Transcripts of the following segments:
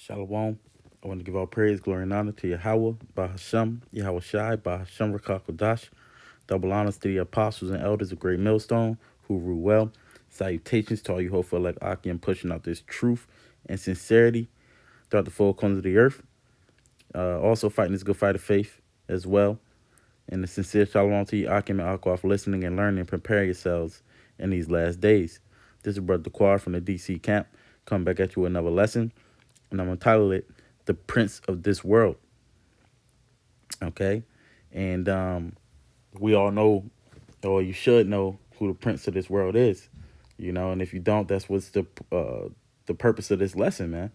Shalom. I want to give all praise, glory, and honor to Yahweh, Bahasham, Yahweh Shai, Bahasham Rakakodash. Double honors to the apostles and elders of Great Millstone who rule well. Salutations to all you hopeful like Aki and pushing out this truth and sincerity throughout the four corners of the earth. Also fighting this good fight of faith as well. And the sincere shalom to you, Akim and Aqua, for listening and learning and preparing yourselves in these last days. This is Brother Quar from the DC camp. Come back at you with another lesson. And I'm going to title it The Prince of This World. Okay? And we all know, or you should know, who the prince of this world is. You know, and if you don't, that's what's the purpose of this lesson, man.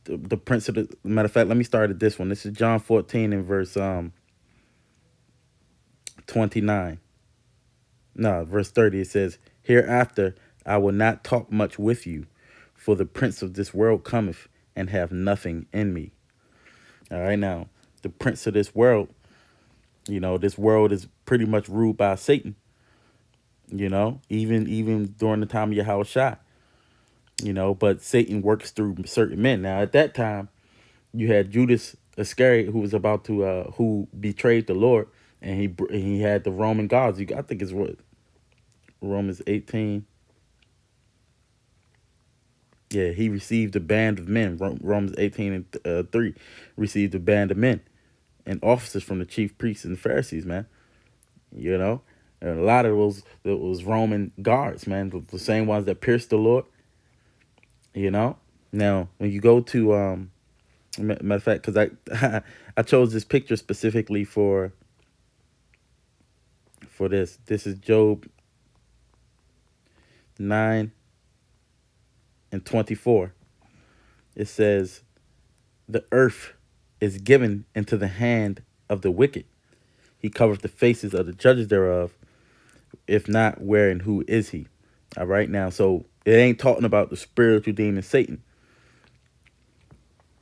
The prince of the matter of fact, let me start at this one. This is John 14 and verse 29. No, verse 30. It says, "Hereafter I will not talk much with you, for the prince of this world cometh and have nothing in me." All right, now the prince of this world, this world is pretty much ruled by Satan. Even during the time of Yahweh Shai. But Satan works through certain men. Now at that time, you had Judas Iscariot, who was about to who betrayed the Lord, and he had the Roman gods. I think it's what Romans 18. Yeah, he received a band of men. Romans 18 and 3 received a band of men and officers from the chief priests and Pharisees, man. And a lot of those Roman guards, man, the same ones that pierced the Lord. Now when you go to matter of fact, because I chose this picture specifically for this. This is Job 9 and 24. It says, "The earth is given into the hand of the wicked. He covereth the faces of the judges thereof. If not, where and who is he?" All right, now, so it ain't talking about the spiritual demon Satan.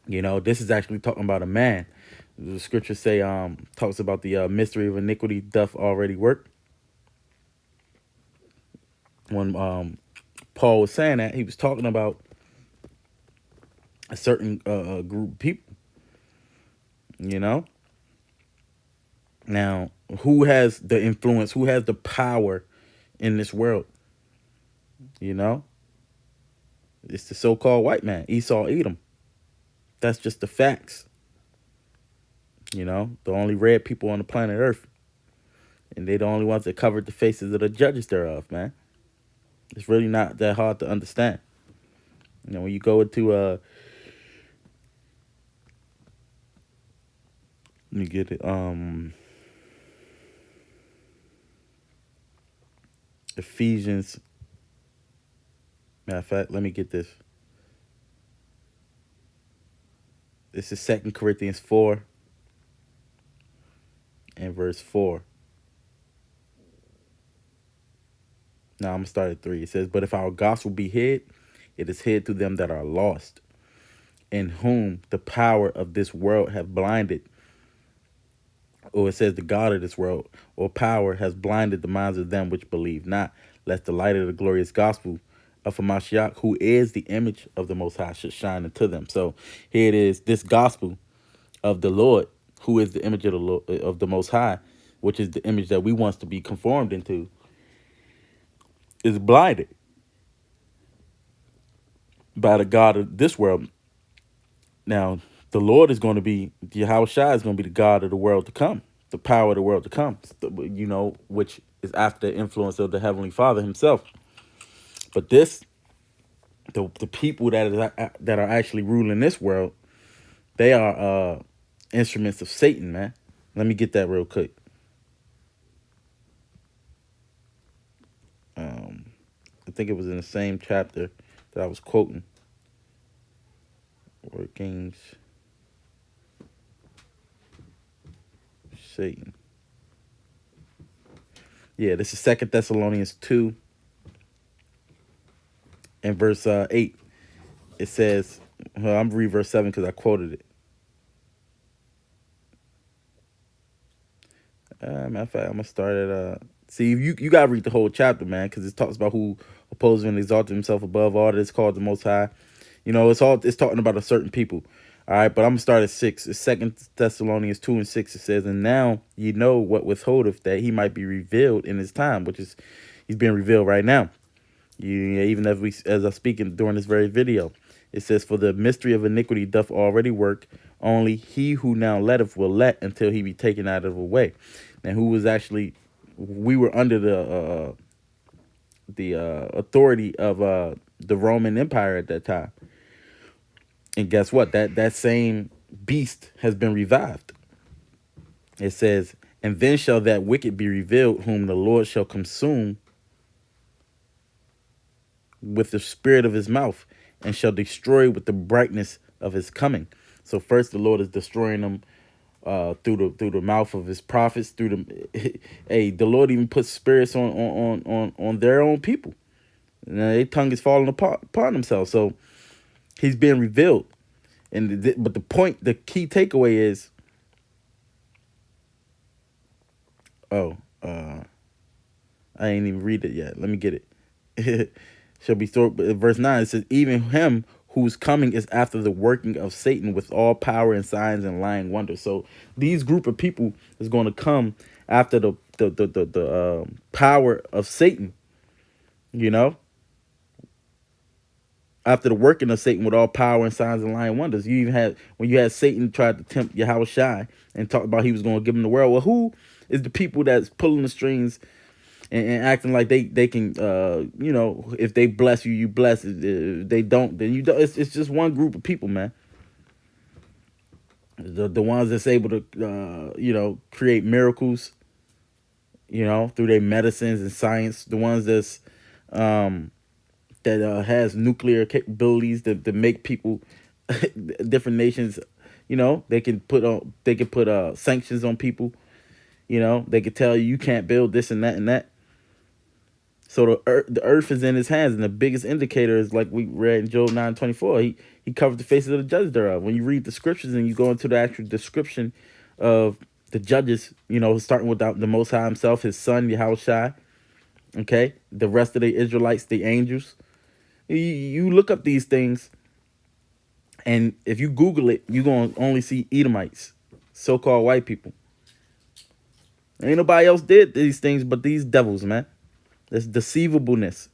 This is actually talking about a man. The scriptures say, talks about the mystery of iniquity doth already work. When Paul was saying that, he was talking about a certain group of people. Now, who has the influence? Who has the power in this world? It's the so-called white man, Esau, Edom. That's just the facts. The only red people on the planet Earth. And they the only ones that covered the faces of the judges thereof, man. It's really not that hard to understand. When you go into let me get it. Ephesians. Matter of fact, let me get this. This is 2 Corinthians 4 and verse 4. Now I'm going to start at 3. It says, "But if our gospel be hid, it is hid to them that are lost, in whom the power of this world have blinded." Or it says the God of this world or power has blinded the minds of them which believe not, lest the light of the glorious gospel of Hamashiach, who is the image of the Most High, should shine into them. So here it is, this gospel of the Lord, who is the image of the Lord, of the Most High, which is the image that we want to be conformed into, is blinded by the God of this world. Now, the Lord is going to be, Yahweh Shai is going to be the God of the world to come, the power of the world to come, which is after the influence of the Heavenly Father himself. But the people that are actually ruling this world, they are instruments of Satan, man. Let me get that real quick. I think it was in the same chapter that I was quoting. Workings, Satan. Yeah, this is 2 Thessalonians 2 and verse 8. It says, well, I'm reading verse 7 because I quoted it. Matter of fact, I'm going to start at... See, you got to read the whole chapter, man, because it talks about who opposes and exalts himself above all that is called the Most High, It's talking about a certain people. All right, but I'm gonna start at 6. It's 2 Thessalonians 2:6. It says, "And now ye know what withholdeth, that he might be revealed in his time," which is he's being revealed right now. Even as I speak during this very video, it says, "For the mystery of iniquity doth already work. Only he who now letteth will let until he be taken out of the way." And who was actually, we were under the authority of the Roman Empire at that time. And guess what? That same beast has been revived. It says, "And then shall that wicked be revealed, whom the Lord shall consume with the spirit of his mouth, and shall destroy with the brightness of his coming." So first, the Lord is destroying them through the mouth of his prophets. Through the hey, the Lord even puts spirits on their own people. And their tongue is falling apart upon themselves. So he's being revealed. But the key takeaway is, I ain't even read it yet. Let me get it. Shall be stored. Verse 9, it says, "Even him whose coming is after the working of Satan with all power and signs and lying wonders." So these group of people is going to come after the power of Satan, you know, after the working of Satan with all power and signs and lying wonders. You even had, when you had Satan try to tempt Yahushua and talk about he was going to give him the world. Well, who is the people that's pulling the strings and acting like they can, if they bless you, you bless. If they don't, then you don't. It's just one group of people, man. The ones that's able to, create miracles, through their medicines and science. The ones that has nuclear capabilities to make people, different nations, they can put sanctions on people. They could tell you can't build this and that and that. So the earth is in his hands, and the biggest indicator is, like we read in Job 9:24. He covered the faces of the judges thereof. When you read the scriptures and you go into the actual description of the judges, starting with the Most High himself, his son Yahushua, okay, the rest of the Israelites, the angels. You look up these things, and if you Google it, you're gonna only see Edomites, so-called white people. Ain't nobody else did these things but these devils, man. That's deceivableness.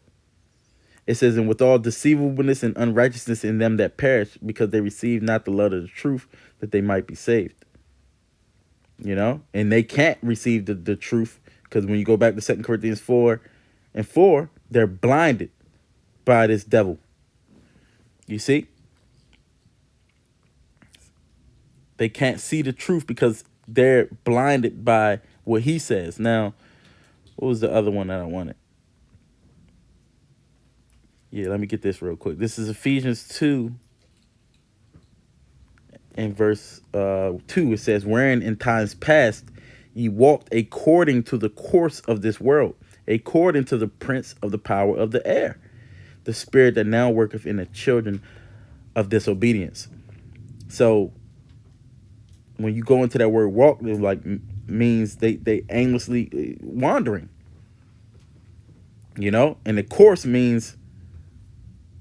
It says, "And with all deceivableness and unrighteousness in them that perish, because they receive not the love of the truth, that they might be saved." And they can't receive the truth, because when you go back to 2 Corinthians 4:4, they're blinded by this devil. You see? They can't see the truth because they're blinded by what he says. Now, what was the other one that I wanted? Yeah, let me get this real quick. This is Ephesians 2 and verse 2. It says, "Wherein in times past ye walked according to the course of this world, according to the prince of the power of the air, the spirit that now worketh in the children of disobedience." So when you go into that word walk, it like means they aimlessly wandering, and the course means,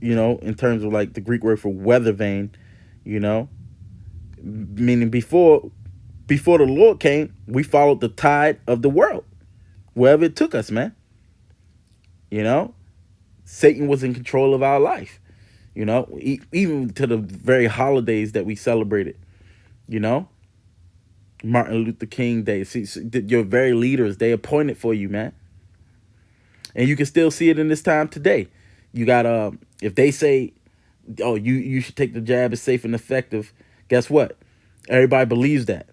in terms of like the Greek word for weather vane, meaning before the Lord came, we followed the tide of the world wherever it took us, man. Satan was in control of our life, even to the very holidays that we celebrated, Martin Luther King Day. See, your very leaders, they appointed for you, man. And you can still see it in this time today. You got if they say, "Oh, you should take the jab, it's safe and effective," guess what? Everybody believes that.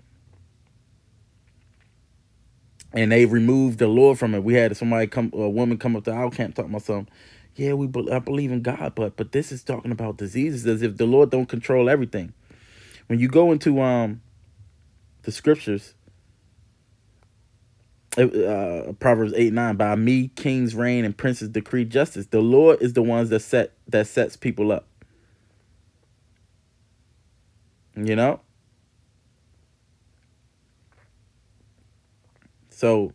And they removed the Lord from it. We had a woman come up to our camp talking about something. Yeah, I believe in God, but this is talking about diseases, as if the Lord don't control everything. When you go into the scriptures, Proverbs 8:9, "By me kings reign and princes decree justice." The Lord is the ones that sets people up. So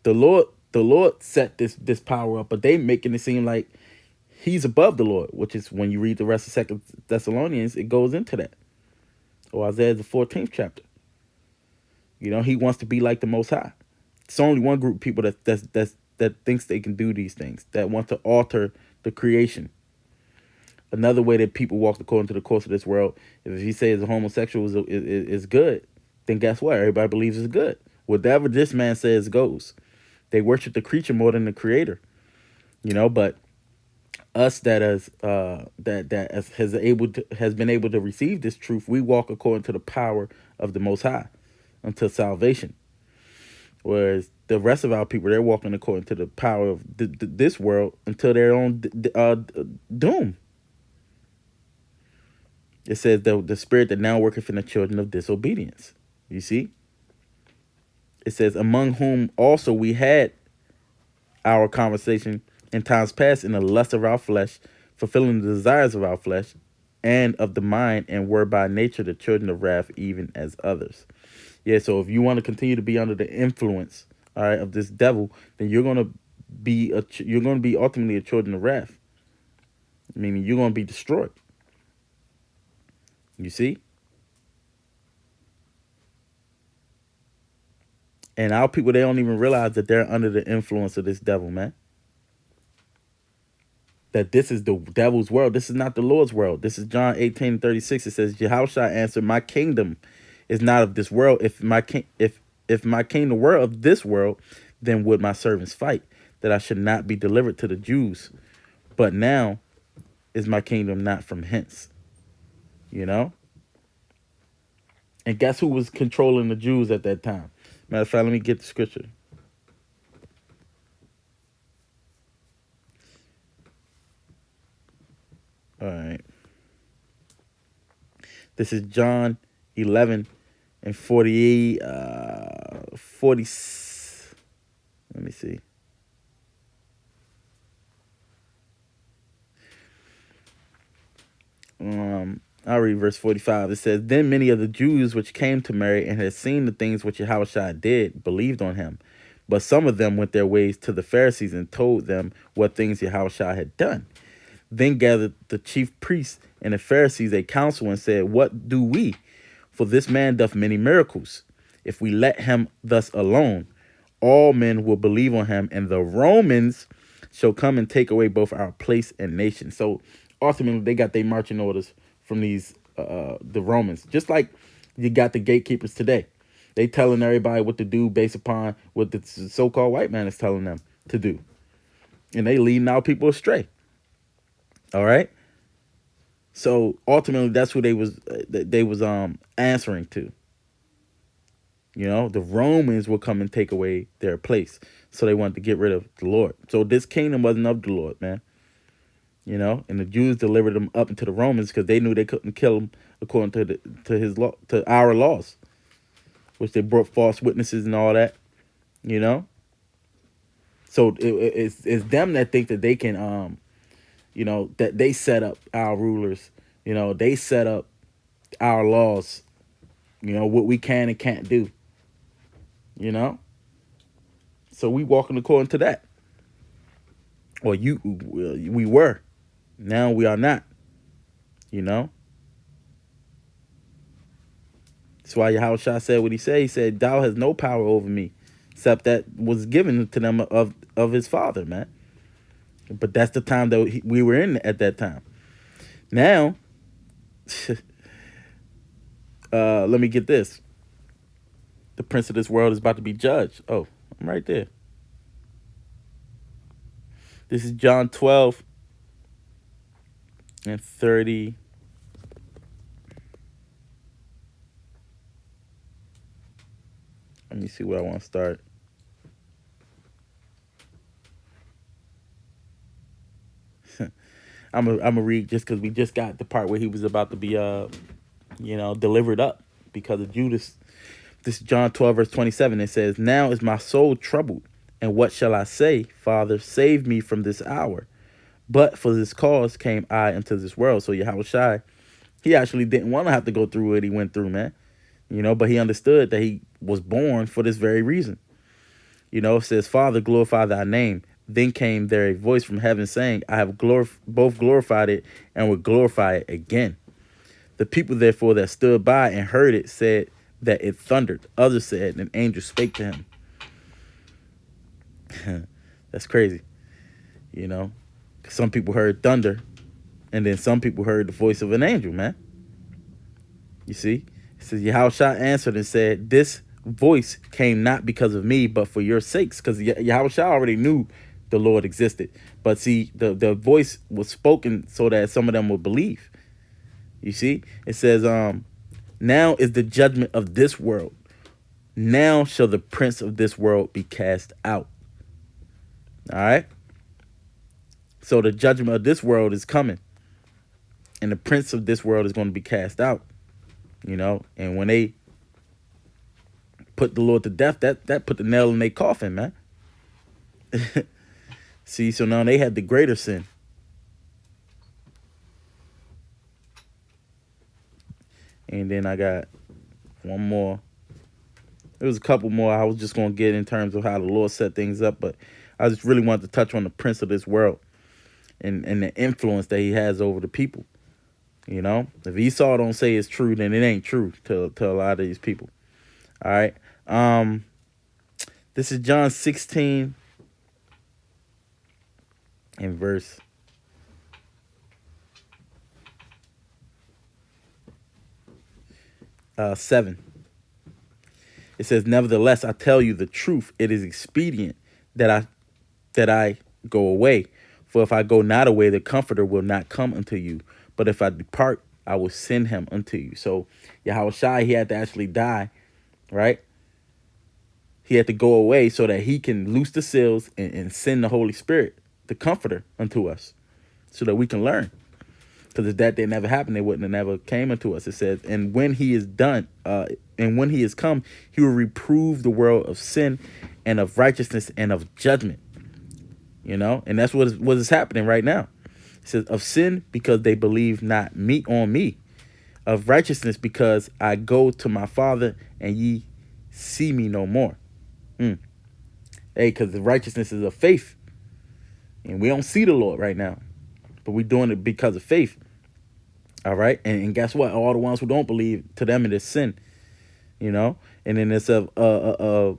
the Lord set this power up, but they making it seem like He's above the Lord, which is when you read the rest of Second Thessalonians, it goes into that. Or Isaiah the 14th chapter. He wants to be like the Most High. It's only one group of people that thinks they can do these things, that want to alter the creation. Another way that people walk according to the course of this world, if he says a homosexual is good, then guess what? Everybody believes it's good. Whatever this man says goes. They worship the creature more than the creator. But us has been able to receive this truth, we walk according to the power of the Most High until salvation. Whereas the rest of our people, they're walking according to the power of this world until their own doom. It says the spirit that now worketh in the children of disobedience. You see? It says, among whom also we had our conversation in times past in the lust of our flesh, fulfilling the desires of our flesh and of the mind, and were by nature the children of wrath, even as others. Yeah, so if you want to continue to be under the influence, all right, of this devil, then you're going to be ultimately a children of wrath. Meaning you're going to be destroyed. You see? And our people, they don't even realize that they're under the influence of this devil, man. That this is the devil's world. This is not the Lord's world. This is John 18:36. It says, Yahushua answered, my kingdom is not of this world. If my kingdom were of this world, then would my servants fight, that I should not be delivered to the Jews. But now is my kingdom not from hence. And guess who was controlling the Jews at that time? Matter of fact, let me get the scripture. All right. This is John 11 and 40. Let me see. I'll read verse 45. It says, then many of the Jews which came to Mary and had seen the things which Yahushua did believed on him. But some of them went their ways to the Pharisees and told them what things Yahushua had done. Then gathered the chief priests and the Pharisees a council and said, what do we? For this man doth many miracles. If we let him thus alone, all men will believe on him, and the Romans shall come and take away both our place and nation. So ultimately, they got their marching orders from the Romans. Just like you got the gatekeepers today. They telling everybody what to do based upon what the so-called white man is telling them to do. And they leading our people astray. All right. So ultimately, that's who they was answering to. The Romans will come and take away their place. So they wanted to get rid of the Lord. So this kingdom wasn't of the Lord, man. And the Jews delivered them up into the Romans because they knew they couldn't kill him according to his law, to our laws, which they brought false witnesses and all that. So it's them that think that they can that they set up our rulers. They set up our laws. What we can and can't do. So we walking according to that. Or we were. Now we are not. That's why Yahushua said what he said. He said, thou hast no power over me, except that was given to them of his father, man. But that's the time that we were in at that time. Now, let me get this. The prince of this world is about to be judged. Oh, I'm right there. This is John 12 and 30. Let me see where I want to start. I'm gonna read just because we just got the part where he was about to be delivered up because of Judas. This is John 12 verse 27. It says, now is my soul troubled, and what shall I say? Father, save me from this hour. But for this cause came I into this world. So Yahushua, he actually didn't want to have to go through what he went through, man. But he understood that he was born for this very reason. It says, Father, glorify thy name. Then came there a voice from heaven saying, I have both glorified it and will glorify it again. The people therefore that stood by and heard it said that it thundered. Others said an angel spake to him. That's crazy. You know, some people heard thunder, and then some people heard the voice of an angel, man. You see? It says, Yahushua answered and said, this voice came not because of me, but for your sakes. Because Yahushua already knew the Lord existed. But see, the voice was spoken so that some of them would believe. You see? It says, now is the judgment of this world. Now shall the prince of this world be cast out. All right? So the judgment of this world is coming. And the prince of this world is going to be cast out. You know? And when they put the Lord to death, that put the nail in their coffin, man. See, so now they had the greater sin. And then I got one more. There was a couple more I was just going to get in terms of how the Lord set things up. But I just really wanted to touch on the prince of this world and the influence that he has over the people. You know, if Esau don't say it's true, then it ain't true to a lot of these people. All right. This is John 16 and verse 7. It says, nevertheless, I tell you the truth. It is expedient that I go away. For if I go not away, the Comforter will not come unto you. But if I depart, I will send him unto you. So Yahushua, he had to actually die, right? He had to go away so that he can loose the seals and send the Holy Spirit, the Comforter, unto us, so that we can learn. Because if that did never happen, they wouldn't have never came unto us. It says, and when he is done, and when he is come, he will reprove the world of sin and of righteousness and of judgment. You know, and that's what is happening right now. It says, of sin, because they believe not me on me. Of righteousness, because I go to my Father and ye see me no more. Hey, because the righteousness is of faith. And we don't see the Lord right now. But we're doing it because of faith. All right. And guess what? All the ones who don't believe, to them it is sin. You know? And then it's where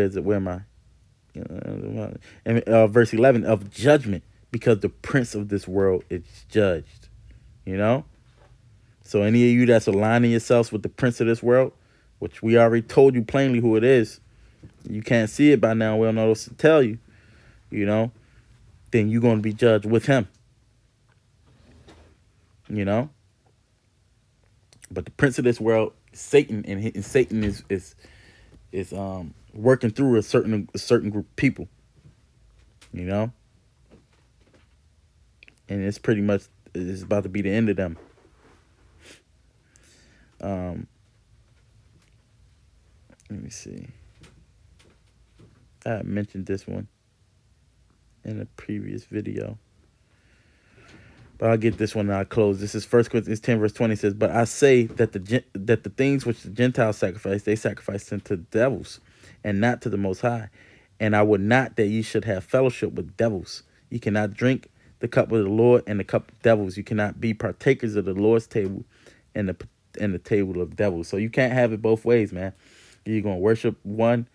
is it? Where am I? And verse 11, of judgment, because the prince of this world is judged. You know? So any of you that's aligning yourselves with the prince of this world, which we already told you plainly who it is, you can't see it by now, we don't know what to tell you, you know, then you're going to be judged with him. You know? But the prince of this world, Satan, and Satan is working through a certain group of people. You know? And it's pretty much, it's about to be the end of them. Let me see. I mentioned this one in a previous video, but I'll get this one and I'll close. This is 1 Corinthians 10 verse 20 says, but I say that the things which the Gentiles sacrifice, they sacrifice them to devils and not to the Most High. And I would not that ye should have fellowship with devils. You cannot drink the cup of the Lord and the cup of devils. You cannot be partakers of the Lord's table and the table of devils. So you can't have it both ways, man. You're going to worship one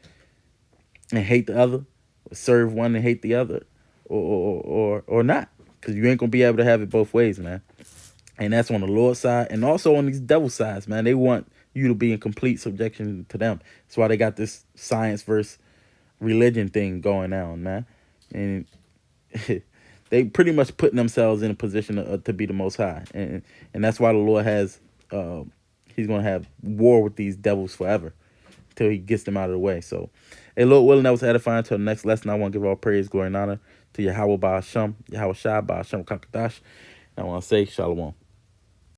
and hate the other, or serve one and hate the other, or not, because you ain't going to be able to have it both ways, man. And that's on the Lord's side and also on these devil sides, man. They want you to be in complete subjection to them. That's why they got this science versus religion thing going on, man. And they pretty much putting themselves in a position to be the Most High. And that's why the Lord has, he's going to have war with these devils forever until he gets them out of the way. So, hey, Lord willing, that was edifying. Until the next lesson, I want to give all praise, glory, and honor to Yahweh Ba'ashem, Yahweh Shai Ba'ashem Kakadash. And I want to say Shalom.